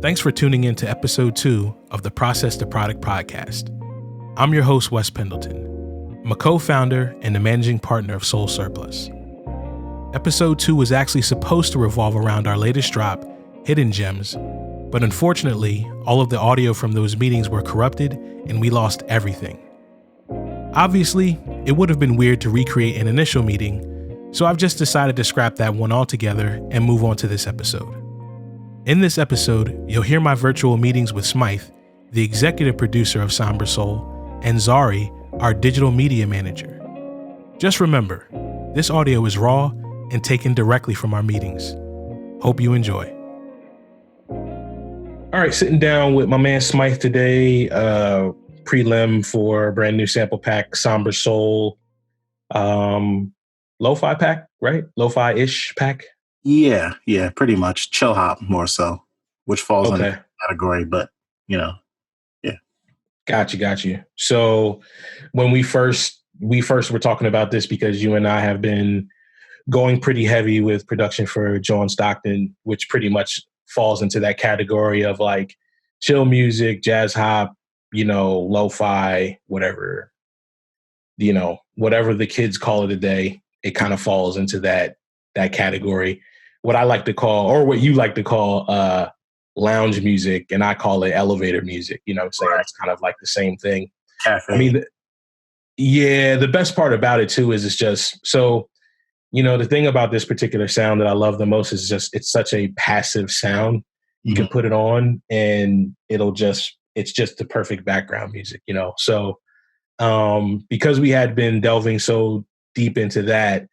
Thanks for tuning in to episode 2 of the Process to Product podcast. I'm your host, Wes Pendleton. I'm a co-founder and the managing partner of Soul Surplus. Episode 2 was actually supposed to revolve around our latest drop, Hidden Gems, but unfortunately, all of the audio from those meetings were corrupted and we lost everything. Obviously, it would have been weird to recreate an initial meeting, so I've just decided to scrap that one altogether and move on to this episode. In this episode, you'll hear my virtual meetings with Smythe, the executive producer of Somber Soul, and Zari, our digital media manager. Just remember, this audio is raw and taken directly from our meetings. Hope you enjoy. All right, sitting down with my man Smythe today, prelim for a brand new sample pack, Somber Soul, lo-fi pack, right? Lo-fi-ish pack? Yeah, pretty much. Chill hop more so, which falls under that category, but yeah. Got you. So when we first were talking about this, because you and I have been going pretty heavy with production for John Stockton, which pretty much falls into that category of like chill music, jazz hop, lo-fi, whatever, whatever the kids call it today, it kind of falls into that category. What I like to call, or what you like to call, lounge music, and I call it elevator music. You know what I'm saying? It's kind of like the same thing. Cafe. I mean, the best part about it too is it's just so, the thing about this particular sound that I love the most is just it's such a passive sound. You can put it on and it's just the perfect background music, So because we had been delving so deep into that,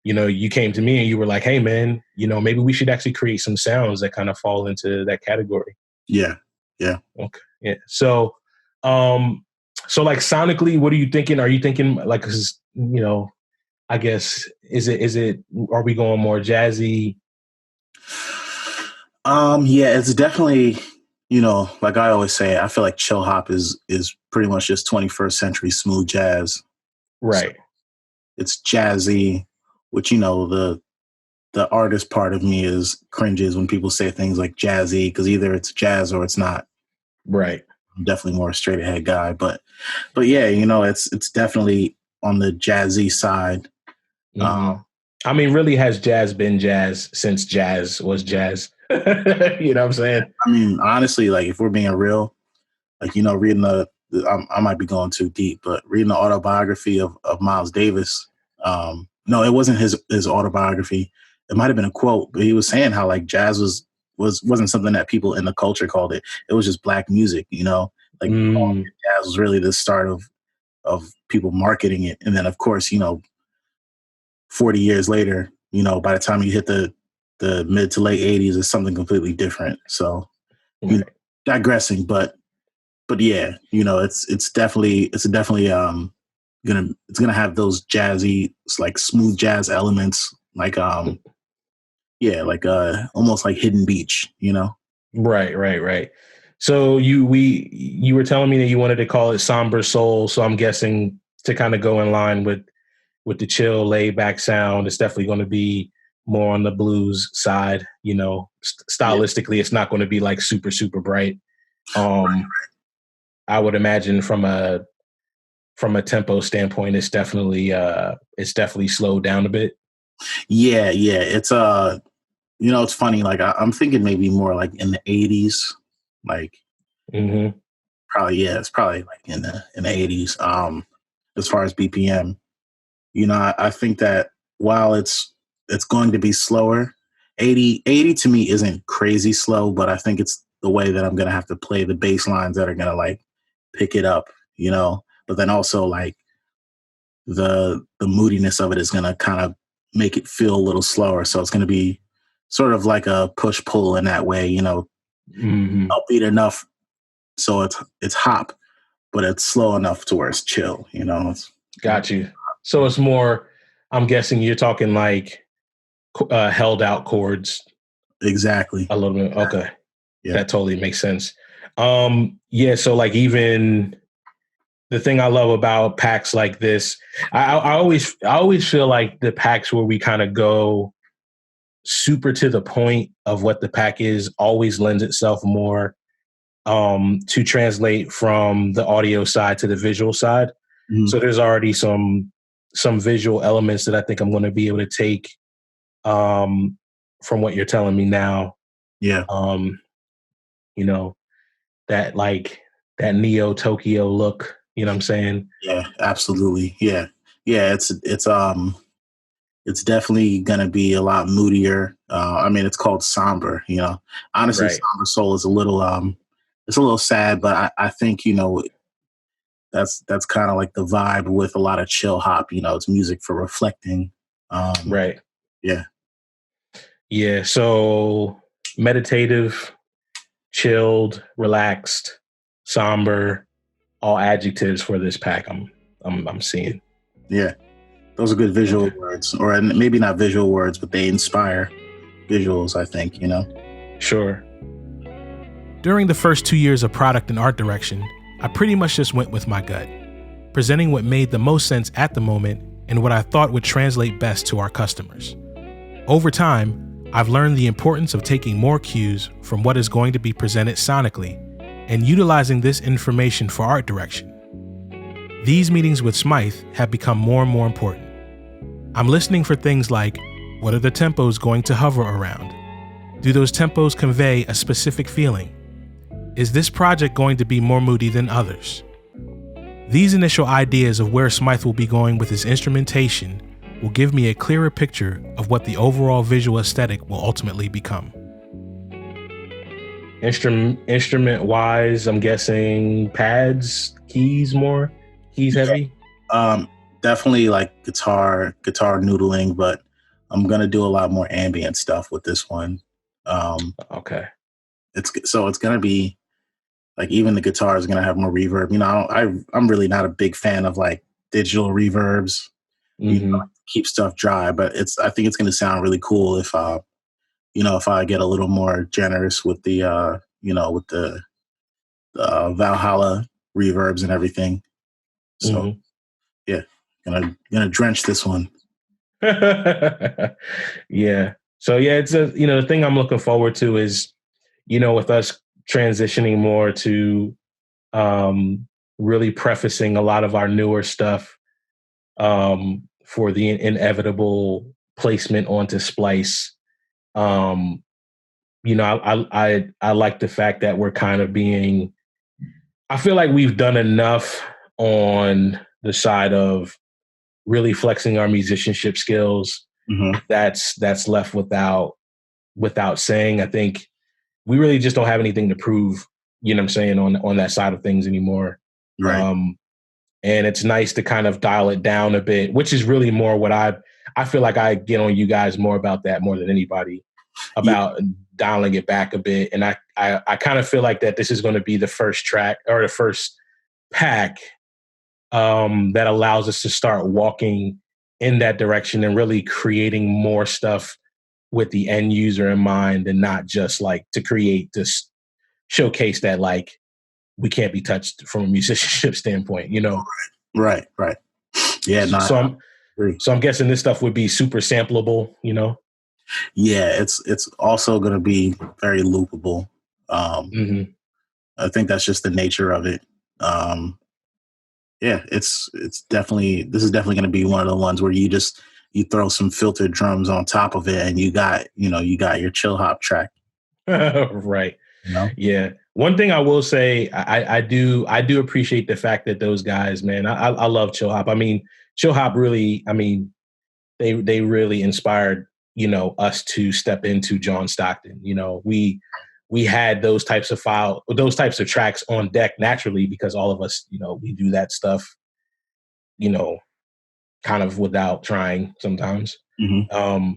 you came to me and you were like, hey man, maybe we should actually create some sounds that kind of fall into that category. Yeah. Okay. Yeah. So, like sonically, what are you thinking? Are you thinking like, I guess, are we going more jazzy? Yeah, it's definitely, like I always say, I feel like chill hop is pretty much just 21st century smooth jazz. Right. So it's jazzy, which, the artist part of me cringes when people say things like jazzy, because either it's jazz or it's not. Right. I'm definitely more a straight ahead guy, but yeah, it's definitely on the jazzy side. I mean, really, has jazz been jazz since jazz was jazz? You know what I'm saying? I mean, honestly, like if we're being real, like, reading I might be going too deep, but reading the autobiography of Miles Davis, no, it wasn't his autobiography. It might've been a quote, but he was saying how like jazz wasn't something that people in the culture called it. It was just black music, like jazz was really the start of people marketing it. And then of course, 40 years later, by the time you hit the mid to late 80s, it's something completely different. So digressing, but yeah, it's definitely gonna have those jazzy, like smooth jazz elements, like almost like Hidden Beach, Right. So you were telling me that you wanted to call it Somber Soul, so I'm guessing to kind of go in line with the chill, laid back sound, it's definitely going to be more on the blues side. Stylistically, It's not going to be like super, super bright. Right. I would imagine from a tempo standpoint, it's definitely slowed down a bit. Yeah. It's it's funny. Like I'm thinking maybe more like in the 80s, like probably, it's probably like in the 80s. As far as BPM. I think that while it's going to be slower, 80 to me isn't crazy slow, but I think it's the way that I'm going to have to play the bass lines that are going to like pick it up, but then also like the moodiness of it is going to kind of make it feel a little slower. So it's going to be sort of like a push pull in that way, upbeat enough. So it's hop, but it's slow enough to where it's chill, Got you. So it's more, I'm guessing you're talking like held out chords. Exactly. A little bit. Okay. Yeah. That totally makes sense. So like even the thing I love about packs like this, I always feel like the packs where we kind of go super to the point of what the pack is always lends itself more to translate from the audio side to the visual side. Mm-hmm. So there's already some visual elements that I think I'm going to be able to take from what you're telling me now. Yeah. You know, that Neo Tokyo look, you know what I'm saying? Yeah, absolutely. Yeah. Yeah. It's definitely going to be a lot moodier. I mean, it's called Somber, honestly, right. Somber Soul is it's a little sad, but I think, that's kind of like the vibe with a lot of chill hop, it's music for reflecting. Right. Yeah. Yeah. So meditative, chilled, relaxed, somber, all adjectives for this pack I'm seeing. Yeah. Those are good visual words, or maybe not visual words, but they inspire visuals, I think, Sure. During the first 2 years of product and art direction, I pretty much just went with my gut, presenting what made the most sense at the moment and what I thought would translate best to our customers. Over time, I've learned the importance of taking more cues from what is going to be presented sonically and utilizing this information for art direction. These meetings with Smythe have become more and more important. I'm listening for things like, what are the tempos going to hover around? Do those tempos convey a specific feeling? Is this project going to be more moody than others? These initial ideas of where Smythe will be going with his instrumentation will give me a clearer picture of what the overall visual aesthetic will ultimately become. Instrument-wise, I'm guessing pads, keys more? Keys heavy? Definitely like guitar noodling, but I'm going to do a lot more ambient stuff with this one. Okay. It's going to be like, even the guitar is going to have more reverb. I'm really not a big fan of like digital reverbs. Mm-hmm. Keep stuff dry, but I think it's going to sound really cool if I get a little more generous with the with the Valhalla reverbs and everything. So yeah, gonna drench this one. Yeah. So yeah, it's the thing I'm looking forward to is, with us transitioning more to really prefacing a lot of our newer stuff for the inevitable placement onto Splice. I like the fact that we're kind of I feel like we've done enough on the side of really flexing our musicianship skills. Mm-hmm. That's left without saying. I think we really just don't have anything to prove, you know what I'm saying, on that side of things anymore. Right. And it's nice to kind of dial it down a bit, which is really more what I feel like I get on you guys more about that more than anybody, about dialing it back a bit. And I kind of feel like that this is going to be the first track or the first pack that allows us to start walking in that direction and really creating more stuff with the end user in mind, and not just like to create this showcase that like we can't be touched from a musicianship standpoint, Right. Yeah. So I'm guessing this stuff would be super sampleable, Yeah, it's also going to be very loopable. I think that's just the nature of it. Yeah, this is definitely going to be one of the ones where you throw some filtered drums on top of it and you got your chill hop track. Right. Yeah. One thing I will say, I do appreciate the fact that those guys, man, I love chill hop. I mean, chill hop really, they really inspired, us to step into John Stockton. We had those types of tracks on deck naturally because all of us, we do that stuff, kind of without trying sometimes. Mm-hmm.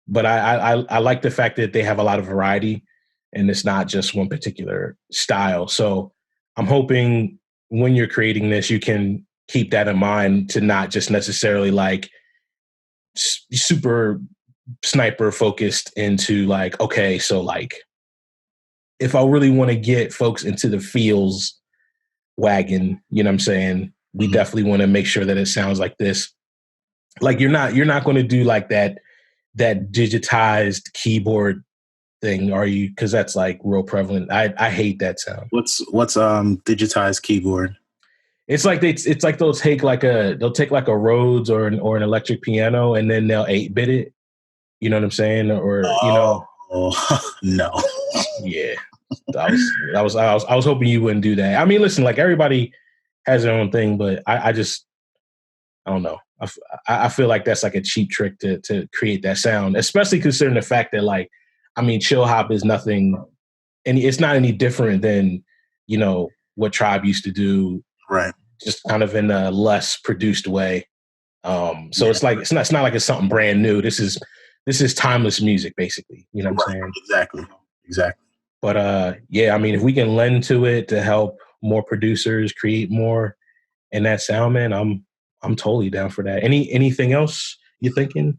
But I like the fact that they have a lot of variety and it's not just one particular style. So I'm hoping when you're creating this, you can keep that in mind, to not just necessarily like super sniper focused into like, okay, so like, if I really want to get folks into the feels wagon, you know what I'm saying? We definitely want to make sure that it sounds like this. Like you're not going to do like that that digitized keyboard thing are you? Because that's like real prevalent. I hate that sound. What's digitized keyboard? It's like they'll take like a Rhodes or an electric piano and then they'll 8-bit it. You know what I'm saying? Or no. Yeah. I was hoping you wouldn't do that. I mean, listen, like everybody has their own thing, but I don't know. I feel like that's like a cheap trick to create that sound, especially considering the fact that like, I mean, chill hop is nothing, and it's not any different than, what Tribe used to do, right? Just kind of in a less produced way. It's like it's not like it's something brand new. This is timeless music, basically. You know what I'm saying? Exactly. But I mean, if we can lend to it to help more producers create more in that sound, man, I'm totally down for that. Anything else you're thinking?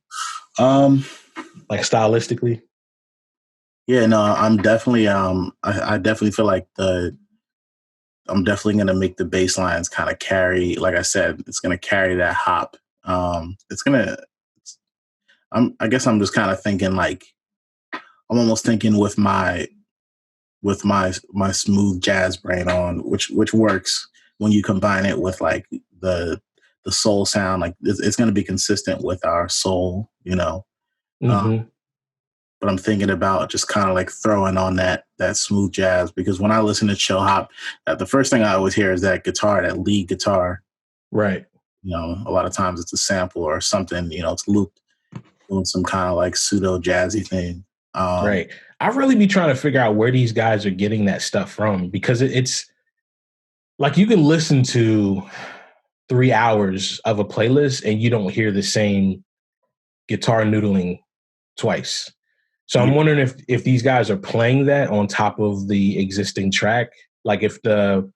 Like stylistically? Yeah, no, I'm definitely I definitely feel like I'm definitely gonna make the bass lines kind of carry, like I said, it's gonna carry that hop. I guess I'm just kind of thinking like I'm almost thinking with my smooth jazz brain on, which works when you combine it with like the soul sound. Like it's going to be consistent with our soul, Mm-hmm. But I'm thinking about just kind of like throwing on that smooth jazz, because when I listen to chill hop, the first thing I always hear is that guitar, that lead guitar. Right. A lot of times it's a sample or something. It's looped doing some kind of like pseudo jazzy thing. Right. I really be trying to figure out where these guys are getting that stuff from, because it's like you can listen to 3 hours of a playlist and you don't hear the same guitar noodling twice. So I'm wondering if these guys are playing that on top of the existing track, like if the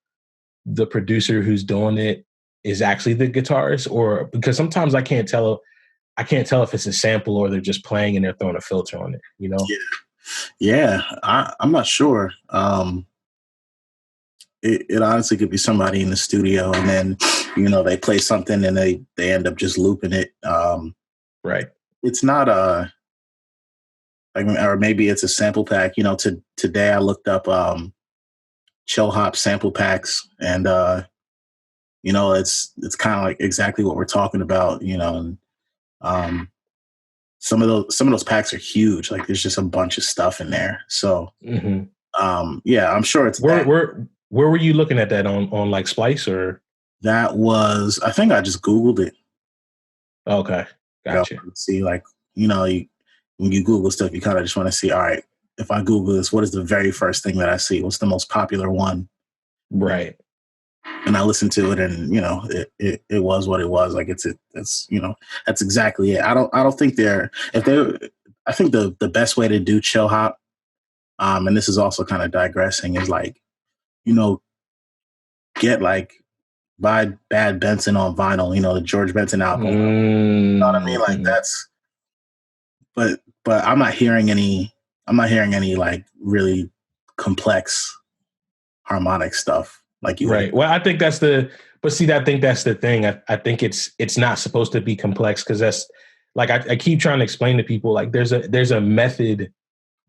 producer who's doing it is actually the guitarist, or because sometimes I can't tell if it's a sample or they're just playing and they're throwing a filter on it, Yeah, I'm not sure. It honestly could be somebody in the studio, and then they play something and they end up just looping it. Right. It's not or maybe it's a sample pack. Today I looked up chill hop sample packs, and it's kind of like exactly what we're talking about. And some of those packs are huge. Like there's just a bunch of stuff in there. So I'm sure it's where were you looking at that on like Splice, or that was, I think I just Googled it. Okay, gotcha. See, like when you Google stuff, you kind of just want to see, all right, if I Google this, what is the very first thing that I see? What's the most popular one? Right. And I listened to it, and it was what it was. Like it's that's exactly it. I don't think I think the best way to do chill hop, and this is also kind of digressing, is like, get like buy Bad Benson on vinyl, the George Benson album. You know what I mean? Like that's, but I'm not hearing any like really complex harmonic stuff like you. Right. Well, I think that's the thing. I think it's not supposed to be complex, because that's like, I keep trying to explain to people, like there's a method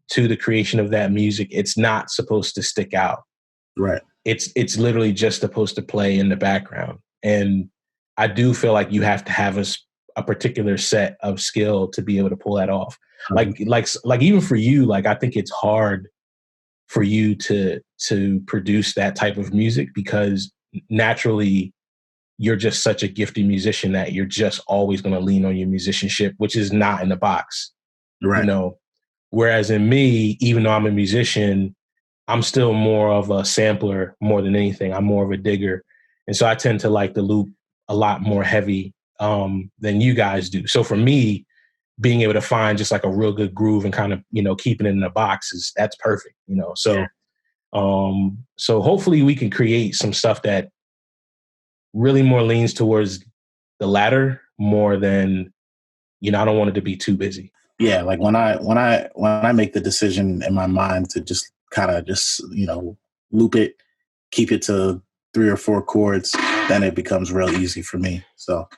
to the creation of that music. It's not supposed to stick out. Right. It's literally just supposed to play in the background. And I do feel like you have to have a particular set of skill to be able to pull that off. Mm-hmm. Like even for you, like I think it's hard for you to produce that type of music, because naturally you're just such a gifted musician that you're just always going to lean on your musicianship, which is not in the box. Right. Whereas in me, even though I'm a musician, I'm still more of a sampler more than anything. I'm more of a digger. And so I tend to like the loop a lot more heavy than you guys do. So for me, being able to find just like a real good groove and kind of, keeping it in the box that's perfect, So, so hopefully we can create some stuff that really more leans towards the latter more than, I don't want it to be too busy. Yeah. Like when I make the decision in my mind to just kind of just, loop it, keep it to 3 or 4 chords, then it becomes real easy for me. So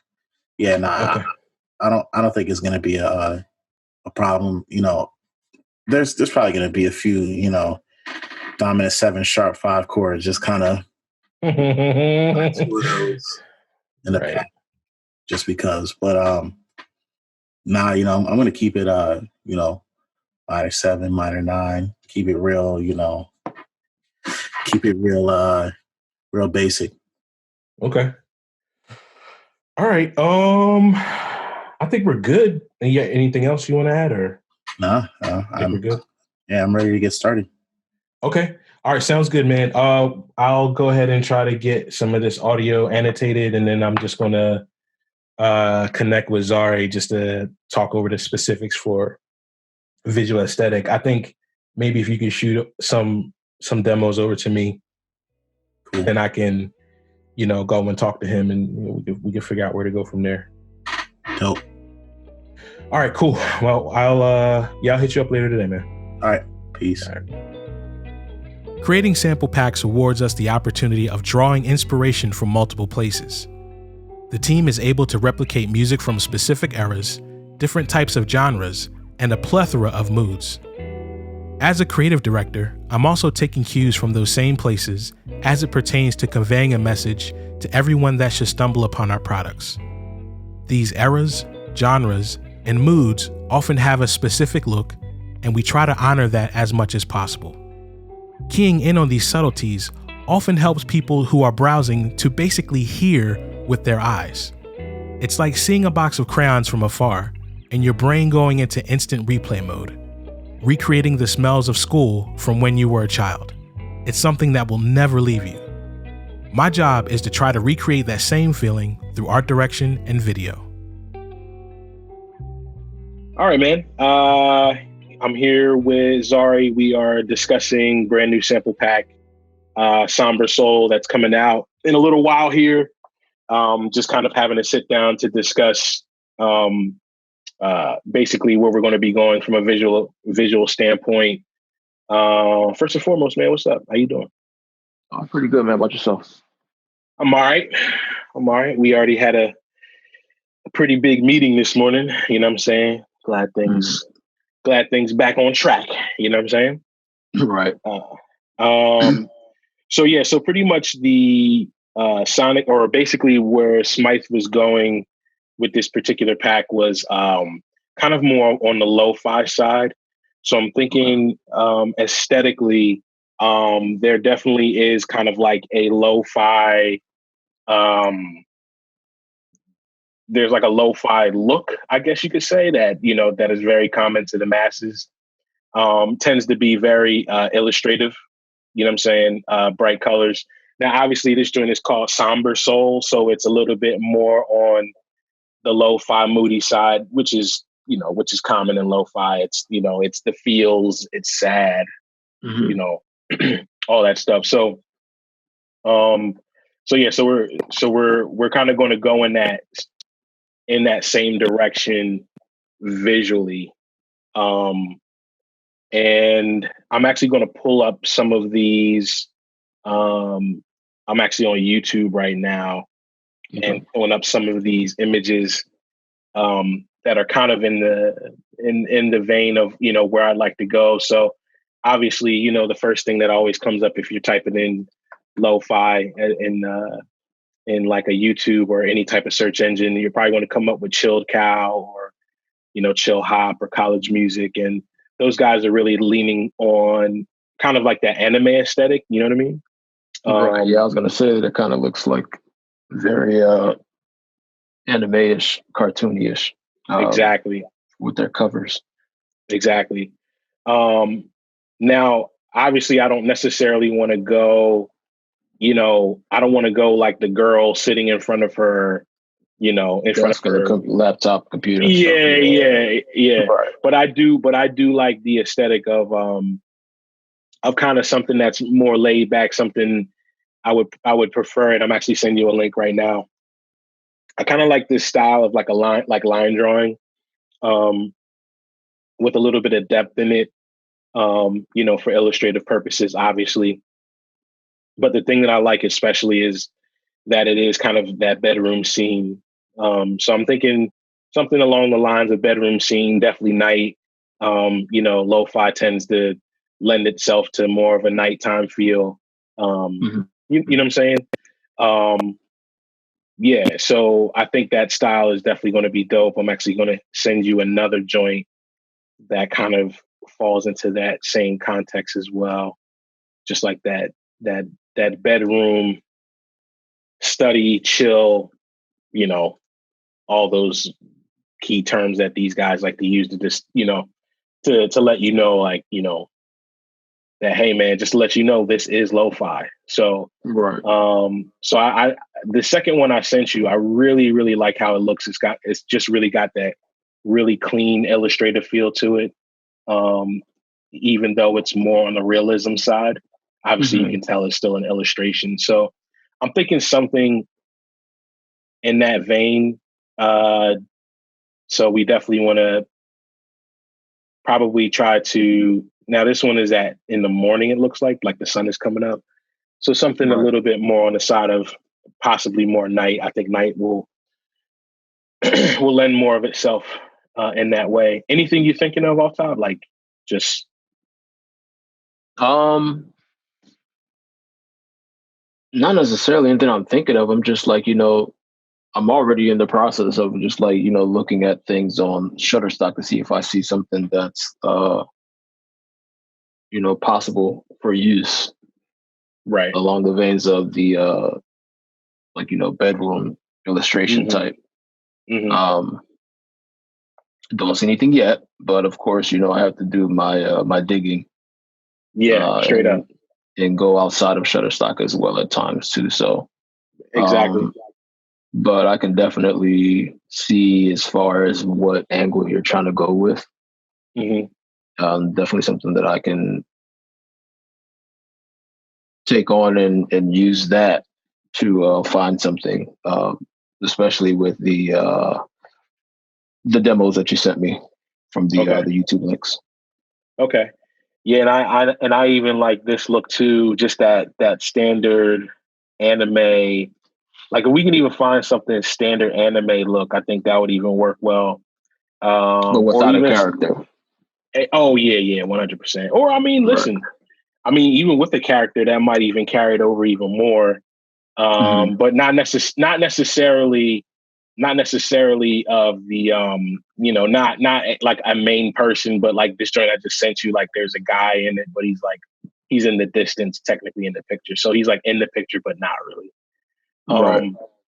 yeah, okay. I don't think it's going to be a problem. There's probably going to be a few, dominant 7 sharp 5 chords, just kind of 2 of those in the pack, just because. But I'm going to keep it, minor 7, minor 9, keep it real, keep it real basic. Okay. All right. I think we're good. Yeah. Anything else you want to add, or? No, we're good. Yeah, I'm ready to get started. Okay. All right. Sounds good, man. I'll go ahead and try to get some of this audio annotated, and then I'm just going to connect with Zari just to talk over the specifics for visual aesthetic. I think maybe if you could shoot some demos over to me, cool. Then I can, go and talk to him, and we can figure out where to go from there. Dope. All right, cool. Well, I'll hit you up later today, man. All right. Peace. All right. Creating sample packs awards us the opportunity of drawing inspiration from multiple places. The team is able to replicate music from specific eras, different types of genres, and a plethora of moods. As a creative director, I'm also taking cues from those same places as it pertains to conveying a message to everyone that should stumble upon our products. These eras, genres, and moods often have a specific look, and we try to honor that as much as possible. Keying in on these subtleties often helps people who are browsing to basically hear with their eyes. It's like seeing a box of crayons from afar and your brain going into instant replay mode, recreating the smells of school from when you were a child. It's something that will never leave you. My job is to try to recreate that same feeling through art direction and video. All right, man. I'm here with Zari. We are discussing brand new sample pack, Somber Soul, that's coming out in a little while here. Just kind of having a sit down to discuss basically where we're going to be going from a visual standpoint. First and foremost, man, what's up? How you doing? I'm pretty good, man. How about yourself? I'm all right. We already had a pretty big meeting this morning. You know what I'm saying? Glad things back on track. You know what I'm saying? Right. So pretty much the sonic, or basically where Smythe was going with this particular pack was kind of more on the lo-fi side. So I'm thinking aesthetically, there definitely is kind of like a lo-fi, there's like a lo-fi look, I guess you could say, that, that is very common to the masses. Tends to be very illustrative, you know what I'm saying? Bright colors. Now, obviously, this joint is called Somber Soul, so it's a little bit more on the lo-fi moody side, which is common in lo-fi. It's, it's the feels, it's sad, all that stuff. So we're kind of going to go in that same direction visually. And I'm actually going to pull up some of these. I'm actually on YouTube right now and pulling up some of these images that are kind of in the vein of, where I'd like to go. So obviously, the first thing that always comes up if you're typing in lo-fi in like a YouTube or any type of search engine, you're probably going to come up with chilled cow or, chill hop or college music. And those guys are really leaning on kind of like that anime aesthetic. You know what I mean? Right. Yeah, I was going to say that kind of looks like very anime-ish, cartoony-ish. Exactly. With their covers. Exactly. Now, obviously, I don't necessarily want to go, I don't want to go like the girl sitting in front of her, in front of her laptop computer. Yeah. Right. But I do like the aesthetic of kind of something that's more laid back, something I would prefer it. I'm actually sending you a link right now. I kind of like this style of like line drawing, with a little bit of depth in it, for illustrative purposes, obviously. But the thing that I like especially is that it is kind of that bedroom scene. So I'm thinking something along the lines of bedroom scene, definitely night. Lo-fi tends to lend itself to more of a nighttime feel. You know what I'm saying? So I think that style is definitely going to be dope. I'm actually going to send you another joint that kind of falls into that same context as well. Just like that bedroom, study, chill, all those key terms that these guys like to use to just, to let you know, like, that, hey man, just to let you know, this is lo-fi. So, right. So I the second one I sent you, I really, really like how it looks. It's just really got that really clean illustrative feel to it. Even though it's more on the realism side, obviously you can tell it's still an illustration. So I'm thinking something in that vein. So we definitely want to probably try to, now this one is in the morning, it looks like the sun is coming up. So something a little bit more on the side of possibly more night. I think night will lend more of itself in that way. Anything you're thinking of off top? Like just not necessarily anything I'm thinking of. I'm just like, I'm already in the process of just like, looking at things on Shutterstock to see if I see something that's, possible for use. Right. Along the veins of the, bedroom illustration type. Don't see anything yet, but of course, I have to do my digging. Yeah, straight up. And go outside of Shutterstock as well at times too. So exactly. But I can definitely see as far as what angle you're trying to go with. Definitely something that I can take on and use that to find something, especially with the demos that you sent me from the YouTube links. Okay. Yeah, and I even like this look too, just that standard anime. Like if we can even find something standard anime look, I think that would even work well. But without a character. Oh yeah, 100%. Or I mean, listen, even with the character, that might even carry it over even more. But not necessarily of the not like a main person, but like this joint I just sent you, like there's a guy in it, but he's in the distance, technically in the picture. So he's like in the picture, but not really.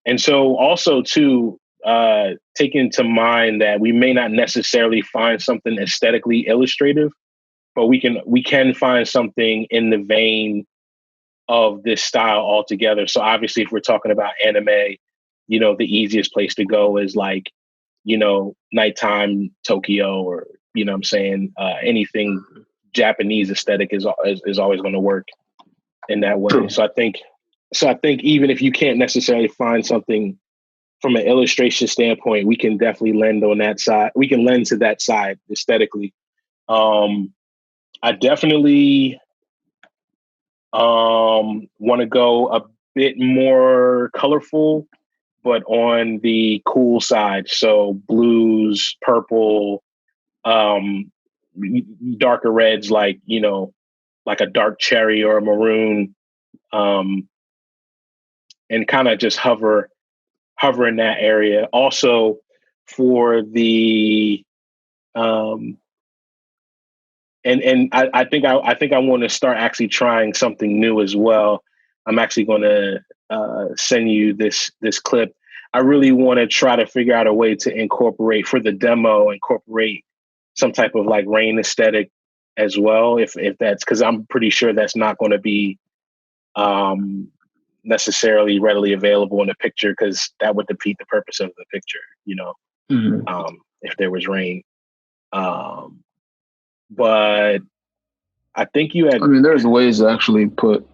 And so also too, take into mind that we may not necessarily find something aesthetically illustrative, but we can find something in the vein of this style altogether. So obviously if we're talking about anime, the easiest place to go is like, nighttime Tokyo, or, what I'm saying, anything Japanese aesthetic is always going to work in that way. True. So I think even if you can't necessarily find something from an illustration standpoint, we can definitely lend on that side. We can lend to that side aesthetically. I definitely want to go a bit more colorful, but on the cool side. So blues, purple, darker reds, like, like a dark cherry or a maroon, and kind of just hover in that area. Also for the, and I think I want to start actually trying something new as well. I'm actually going to send you this clip. I really want to try to figure out a way to incorporate some type of like rain aesthetic as well. If that's, because I'm pretty sure that's not going to be necessarily readily available in the picture, because that would defeat the purpose of the picture, if there was rain. But I think you had. I mean, there's ways to actually put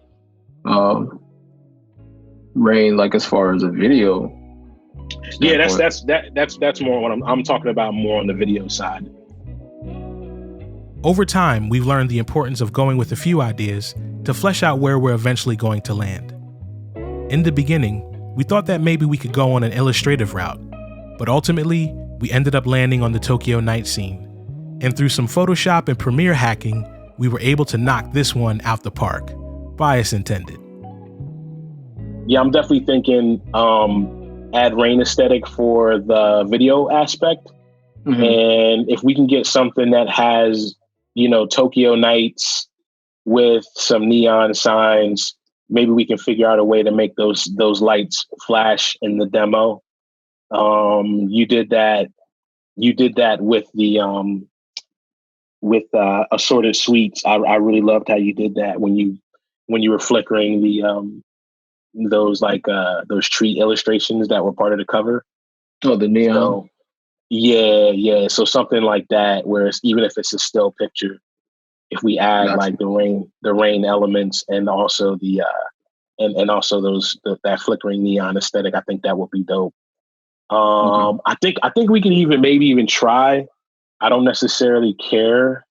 rain, like as far as a video standpoint. Yeah, that's more what I'm talking about, more on the video side. Over time, we've learned the importance of going with a few ideas to flesh out where we're eventually going to land. In the beginning, we thought that maybe we could go on an illustrative route, but ultimately, we ended up landing on the Tokyo night scene. And through some Photoshop and Premiere hacking, we were able to knock this one out the park. Bias intended. Yeah, I'm definitely thinking add rain aesthetic for the video aspect. Mm-hmm. And if we can get something that has, Tokyo nights with some neon signs, maybe we can figure out a way to make those lights flash in the demo. You did that with the assorted sweets. I really loved how you did that when you were flickering the those tree illustrations that were part of the cover. Oh, the neon. So, yeah. So something like that, where even if it's a still picture, if we add like the rain elements and also the and also that flickering neon aesthetic, I think that would be dope. I think we can maybe even try. I don't necessarily care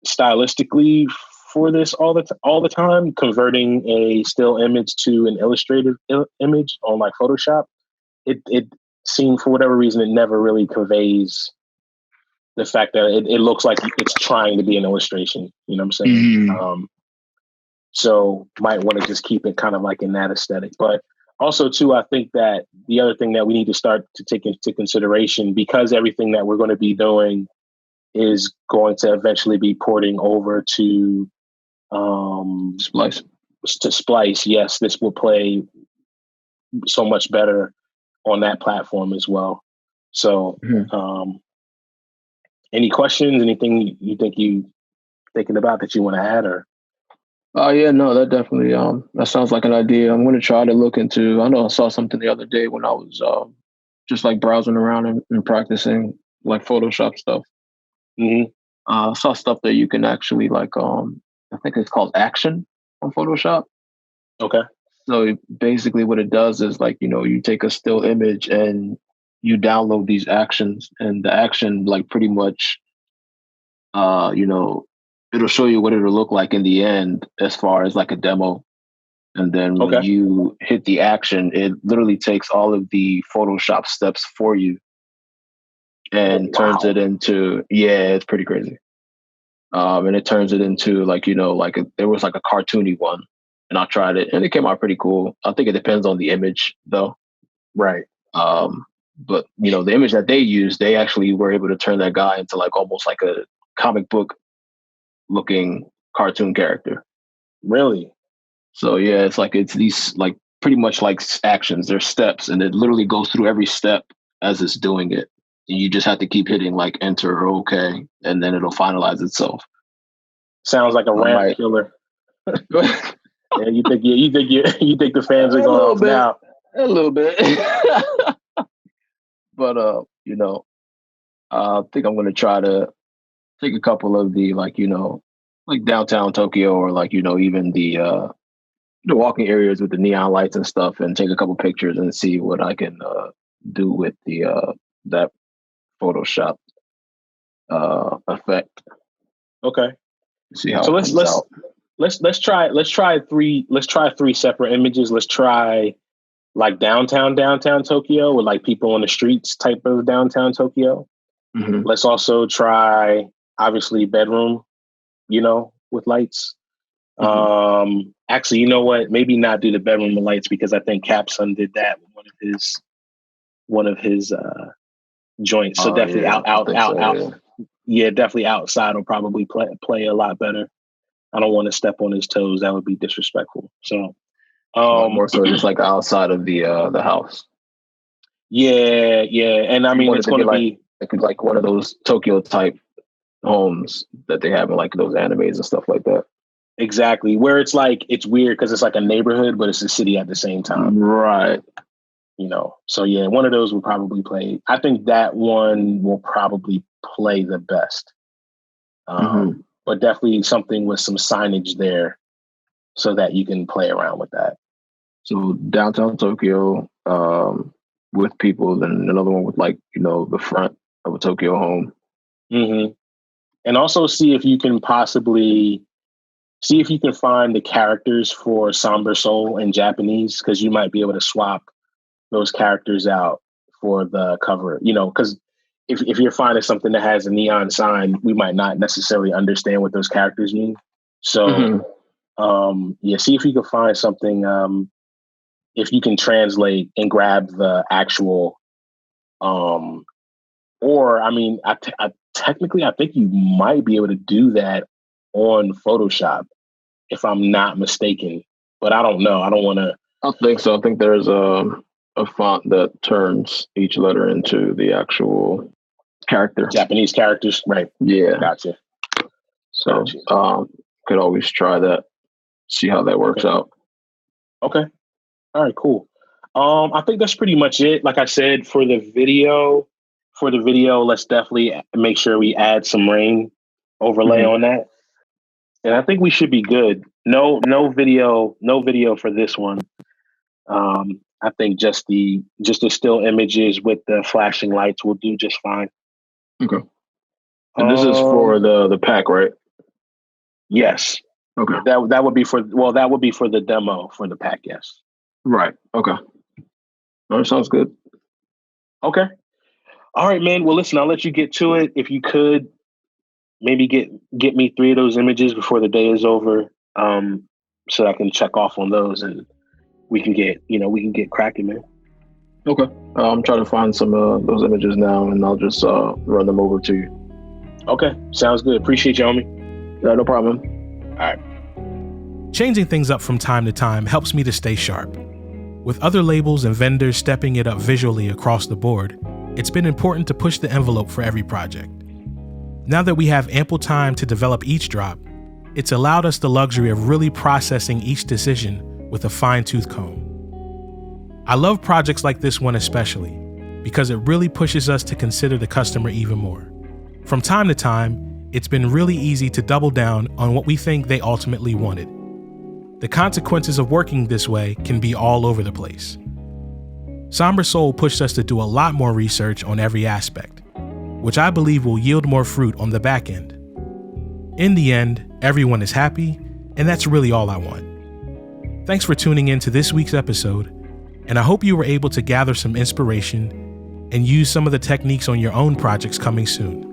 stylistically for this all the time, converting a still image to an illustrated image on like Photoshop. It seemed, for whatever reason, it never really conveys the fact that it looks like it's trying to be an illustration. You know what I'm saying? Mm-hmm. So might want to just keep it kind of like in that aesthetic. But also too, I think that the other thing that we need to start to take into consideration, because everything that we're going to be doing is going to eventually be porting over to Splice. To Splice. Yes, this will play so much better on that platform as well. So, any questions? Anything you think thinking about that you want to add, or? Yeah, no, that definitely that sounds like an idea. I'm going to try to look into. I know I saw something the other day when I was just like browsing around and practicing like Photoshop stuff. Mm-hmm. I saw stuff that you can actually like I think it's called Action on Photoshop. Okay. So basically what it does is like, you take a still image and you download these actions, and the action like pretty much it'll show you what it'll look like in the end as far as like a demo. And then when you hit the action, it literally takes all of the Photoshop steps for you and turns it into, it's pretty crazy. And it turns it into like, there was like a cartoony one, and I tried it and it came out pretty cool. I think it depends on the image though. Right. But the image that they used, they actually were able to turn that guy into like almost like a comic book looking cartoon character. Really? So yeah, it's these like pretty much like actions. There's steps, and it literally goes through every step as it's doing it. And you just have to keep hitting like enter or OK, and then it'll finalize itself. Sounds like a ramp killer. Yeah, you think the fans are going off now? A little bit. But I think I'm gonna try to take a couple of the like downtown Tokyo, or like even the walking areas with the neon lights and stuff, and take a couple pictures and see what I can do with the that Photoshop effect. Okay. See how so let's try three separate images. Let's try like downtown Tokyo with like people on the streets type of downtown Tokyo. Mm-hmm. Let's also try obviously bedroom, with lights. Mm-hmm. Actually, you know what? Maybe not do the bedroom with lights, because I think Capsun did that with one of his joints. So definitely out. Yeah, definitely outside will probably play a lot better. I don't want to step on his toes. That would be disrespectful. So more so just like outside of the house. Yeah. And I mean, it's going to be like one of those Tokyo type homes that they have in like those animes and stuff like that. Exactly. Where it's like, it's weird because it's like a neighborhood, but it's a city at the same time. Right. So yeah, one of those will probably play. I think that one will probably play the best. But definitely something with some signage there so that you can play around with that. So downtown Tokyo with people, then another one with like, the front of a Tokyo home. Mm-hmm. And also see if you can find the characters for Somber Soul in Japanese, because you might be able to swap those characters out for the cover, because if you're finding something that has a neon sign, we might not necessarily understand what those characters mean. So, see if you can find something, if you can translate and grab the actual, or, I mean, technically, I think you might be able to do that on Photoshop, if I'm not mistaken. But I don't know. I don't want to. I don't think so. I think there's a font that turns each letter into the actual character. Japanese characters, right? Yeah. Gotcha. So, could always try that. See how that works out. Okay. All right. Cool. I think that's pretty much it. Like I said, for the video, let's definitely make sure we add some rain overlay on that. And I think we should be good. No video for this one. I think just the still images with the flashing lights will do just fine. Okay. And this is for the pack, right? Yes. Okay. That would be for the demo for the pack. Yes. Right. Okay. All right. Sounds good. Okay. All right, man. Well, listen, I'll let you get to it. If you could maybe get me 3 of those images before the day is over, so I can check off on those and we can get cracking, man. Okay. I'm trying to find some of those images now, and I'll just run them over to you. Okay. Sounds good. Appreciate you, homie. Yeah, no problem. All right. Changing things up from time to time helps me to stay sharp. With other labels and vendors stepping it up visually across the board, it's been important to push the envelope for every project. Now that we have ample time to develop each drop, it's allowed us the luxury of really processing each decision with a fine-tooth comb. I love projects like this one especially, because it really pushes us to consider the customer even more. From time to time, it's been really easy to double down on what we think they ultimately wanted. The consequences of working this way can be all over the place. Somber Soul pushed us to do a lot more research on every aspect, which I believe will yield more fruit on the back end. In the end, everyone is happy, and that's really all I want. Thanks for tuning in to this week's episode, and I hope you were able to gather some inspiration and use some of the techniques on your own projects coming soon.